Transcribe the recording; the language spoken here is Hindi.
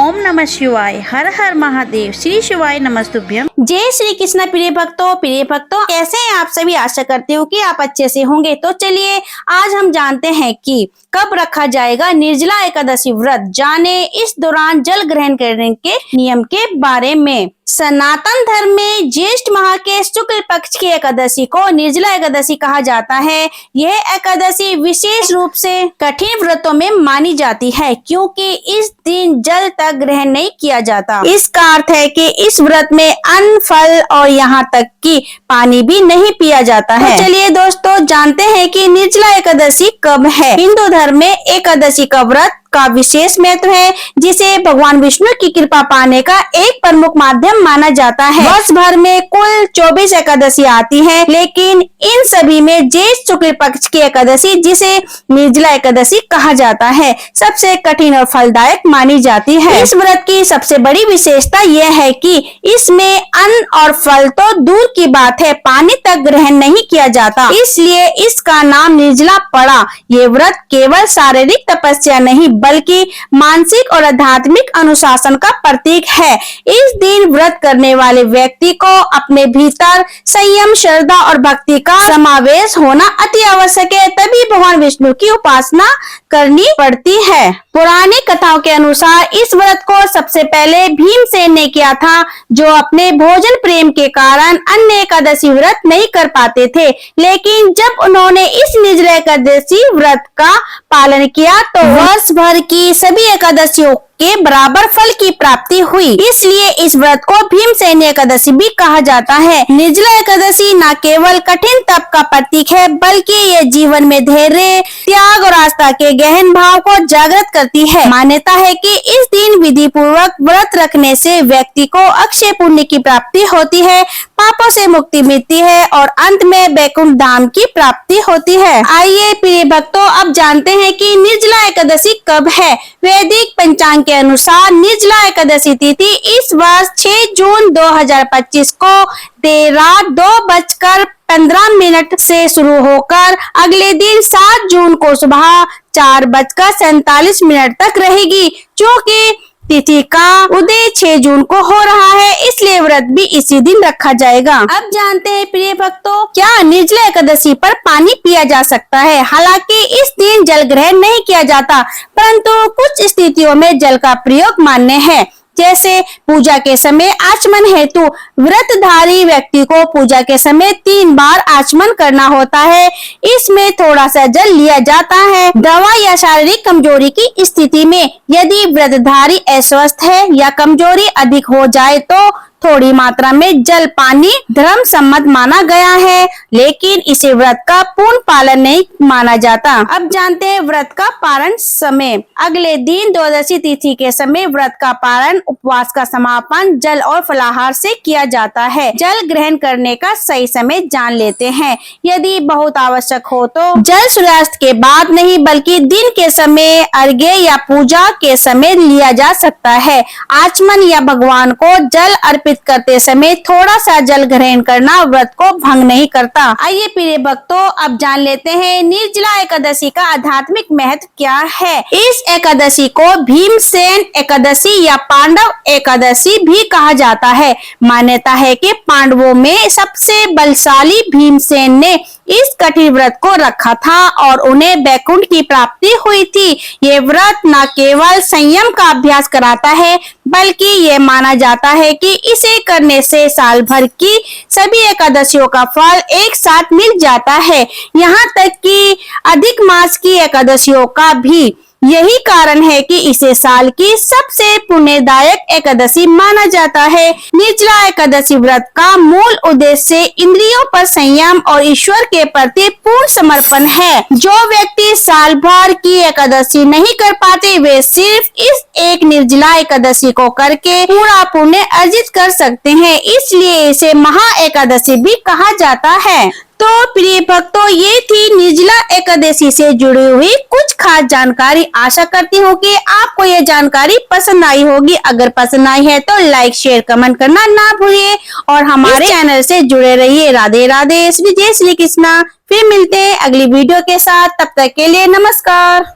ओम नमः शिवाय, हर हर महादेव, श्री शिवाय नमस्तुभ्यम। जय श्री कृष्ण। प्रिय भक्तों कैसे हैं आप सभी। आशा करती हूँ कि आप अच्छे से होंगे। तो चलिए आज हम जानते हैं कि कब रखा जाएगा निर्जला एकादशी व्रत। जाने इस दौरान जल ग्रहण करने के नियम के बारे में। सनातन धर्म में ज्येष्ठ माह के शुक्ल पक्ष की एकादशी को निर्जला एकादशी कहा जाता है। यह एकादशी विशेष रूप से कठिन व्रतों में मानी जाती है क्योंकि इस दिन जल तक ग्रहण नहीं किया जाता। इसका अर्थ है कि इस व्रत में अन्न, फल और यहाँ तक कि पानी भी नहीं पिया जाता है। तो चलिए दोस्तों जानते हैं कि निर्जला एकादशी कब है। हिंदू धर्म में एकादशी का व्रत का विशेष महत्व है जिसे भगवान विष्णु की कृपा पाने का एक प्रमुख माध्यम माना जाता है। वर्ष भर में कुल 24 एकादशी आती है, लेकिन इन सभी में ज्येष्ठ शुक्ल पक्ष की एकादशी जिसे निर्जला एकादशी कहा जाता है सबसे कठिन और फलदायक मानी जाती है। इस व्रत की सबसे बड़ी विशेषता यह है कि इसमें अन्न और फल तो दूर की बात है, पानी तक ग्रहण नहीं किया जाता, इसलिए इसका नाम निर्जला पड़ा। ये व्रत केवल शारीरिक तपस्या नहीं बल्कि मानसिक और आध्यात्मिक अनुशासन का प्रतीक है। इस दिन व्रत करने वाले व्यक्ति को अपने भीतर संयम, श्रद्धा और भक्ति का समावेश होना अति आवश्यक है, तभी भगवान विष्णु की उपासना करनी पड़ती है। पुरानी कथाओं के अनुसार इस व्रत को सबसे पहले भीमसेन ने किया था, जो अपने भोजन प्रेम के कारण अन्य एकादशी व्रत नहीं कर पाते थे, लेकिन जब उन्होंने इस निर्जला एकादशी व्रत का पालन किया तो वर्ष भर की सभी एकादशियों के बराबर फल की प्राप्ति हुई। इसलिए इस व्रत को भीमसेन एकादशी भी कहा जाता है। निर्जला एकादशी न केवल कठिन तप का प्रतीक है बल्कि ये जीवन में धैर्य, त्याग और आस्था के गहन भाव को जागृत करती है। मान्यता है कि इस दिन विधि पूर्वक व्रत रखने से व्यक्ति को अक्षय पुण्य की प्राप्ति होती है, पापों से मुक्ति मिलती है और अंत में वैकुंठ धाम की प्राप्ति होती है। आइए प्रिय भक्तों अब जानते हैं कि निर्जला एकादशी कब है। वैदिक पंचांग के अनुसार निर्जला एकादशी तिथि इस वर्ष 6 जून 2025 को देर रात 2:15 से शुरू होकर अगले दिन 7 जून को सुबह 4:47 तक रहेगी। क्योंकि तिथि का उदय 6 जून को हो रहा है, इसलिए व्रत भी इसी दिन रखा जाएगा। अब जानते हैं प्रिय भक्तों, क्या निर्जला एकादशी पर पानी पिया जा सकता है। हालांकि इस दिन जल ग्रहण नहीं किया जाता, परंतु कुछ स्थितियों में जल का प्रयोग मान्य है। जैसे पूजा के समय आचमन हेतु व्रतधारी व्यक्ति को पूजा के समय 3 बार आचमन करना होता है। इसमें थोड़ा सा जल लिया जाता है। दवा या शारीरिक कमजोरी की स्थिति में यदि व्रतधारी अस्वस्थ है या कमजोरी अधिक हो जाए तो थोड़ी मात्रा में जल पानी धर्म सम्मत माना गया है, लेकिन इसे व्रत का पूर्ण पालन नहीं माना जाता। अब जानते हैं व्रत का पारण समय। अगले दिन द्वादशी तिथि के समय व्रत का पारण, उपवास का समापन जल और फलाहार से किया जाता है। जल ग्रहण करने का सही समय जान लेते हैं। यदि बहुत आवश्यक हो तो जल सूर्यास्त के बाद नहीं बल्कि दिन के समय अर्घ्य या पूजा के समय लिया जा सकता है। आचमन या भगवान को जल अर्पित करते समय थोड़ा सा जल ग्रहण करना व्रत को भंग नहीं करता। आइए प्रिय भक्तों अब जान लेते हैं निर्जला एकादशी का आध्यात्मिक महत्व क्या है। इस एकादशी को भीमसेन एकादशी या पांडव एकादशी भी कहा जाता है। मान्यता है कि पांडवों में सबसे बलशाली भीमसेन ने इस कठिन व्रत को रखा था और उन्हें वैकुंठ की प्राप्ति हुई थी। ये व्रत न केवल संयम का अभ्यास कराता है बल्कि ये माना जाता है कि इसे करने से साल भर की सभी एकादशियों का फल एक साथ मिल जाता है, यहाँ तक कि अधिक मास की एकादशियों का भी। यही कारण है कि इसे साल की सबसे पुण्यदायक एकादशी माना जाता है। निर्जला एकादशी व्रत का मूल उद्देश्य इंद्रियों पर संयम और ईश्वर के प्रति पूर्ण समर्पण है। जो व्यक्ति साल भर की एकादशी नहीं कर पाते वे सिर्फ इस एक निर्जला एकादशी को करके पूरा पुण्य अर्जित कर सकते हैं, इसलिए इसे महा एकादशी भी कहा जाता है। तो प्रिय भक्तों ये थी निर्जला एकादशी से जुड़ी हुई कुछ खास जानकारी। आशा करती हूँ कि आपको ये जानकारी पसंद आई होगी। अगर पसंद आई है तो लाइक, शेयर, कमेंट करना ना भूलिए और हमारे चैनल से जुड़े रहिए। राधे राधे, जय श्री कृष्णा। फिर मिलते हैं अगली वीडियो के साथ, तब तक के लिए नमस्कार।